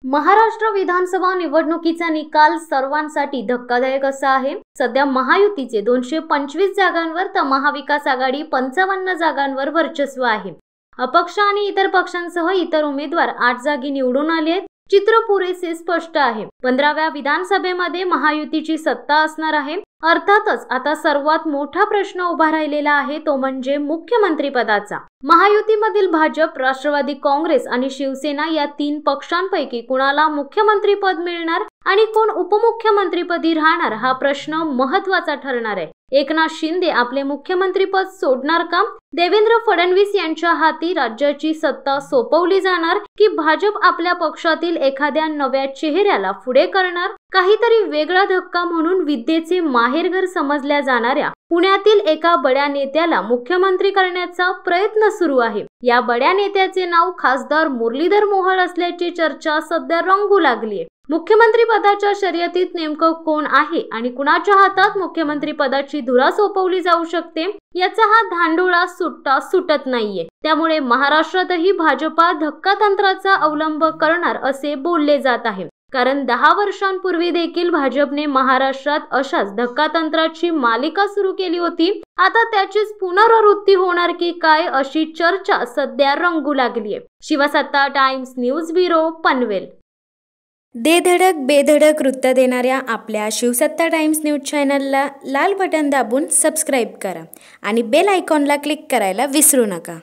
महाराष्ट्र विधानसभा निवडणुकीचा निकाल सर्वांसाठी धक्कादायक असा आहे। सध्या महायुतीचे 225 जागांवर तर महाविकास आघाडी 55 जागांवर वर्चस्व आहे। अपक्ष आणि इतर पक्षांसह इतर उमेदवार 8 जागी निवडून आले आहेत। चित्र पुरेसे स्पष्ट आहे। 15व्या विधानसभेमध्ये महायुतीची सत्ता असणार आहे। अर्थातच आता सर्वात मोठा प्रश्न उभा राहिलेला आहे तो म्हणजे मुख्यमंत्री पदाचा। महायुतीमधील भाजप, राष्ट्रवादी काँग्रेस आणि शिवसेना या 3 पक्षांपैकी कुणाला मुख्यमंत्री पद मिळणार आणि कोण उपमुख्यमंत्रीपदी राहणार हा प्रश्न महत्त्वाचा ठरणार आहे। एकनाथ शिंदे आपले मुख्यमंत्रीपद सोडणार का? देवेंद्र फडणवीस यांच्या हाती राज्याची सत्ता सोपवली जाणार की भाजप आपल्या पक्षातील एखाद्या नव्या चेहऱ्याला पुढे करणार? काहीतरी वेगळा धक्का म्हणून विद्येचे माहेरघर समजल्या जाणाऱ्या पुण्यातील एका बड्या नेत्याला मुख्यमंत्री करण्याचा प्रयत्न सुरू आहे। या बड्या नेत्याचे नाव खासदार मुरलीधर मोहोळ असल्याची चर्चा सध्या रंगू लागली आहे। मुख्यमंत्री पदाच्या शर्यतीत नेमकं कोण आहे आणि कुणाच्या हातात मुख्यमंत्री पदाची धुरा सोपवली जाऊ शकते याचा हा धांडोळा सुटत नाहीये। त्यामुळे महाराष्ट्रातही भाजपा धक्कातंत्राचा अवलंब करणार असे बोलले जात आहे। कारण 10 वर्षांपूर्वी देखील भाजपने महाराष्ट्रात अशाच धक्कातंत्राची मालिका सुरू केली होती। आता त्याचीच पुनरावृत्ती होणार की काय अशी चर्चा सध्या रंगू लागली आहे। शिवसत्ता टाइम्स न्यूज ब्युरो, पनवेल। दे धडक बेधडक वृत्त देणाऱ्या आपल्या शिवसत्ता टाइम्स न्यूज चॅनलला लाल बटन दाबून सबस्क्राईब करा आणि बेल आयकॉनला क्लिक करायला विसरू नका।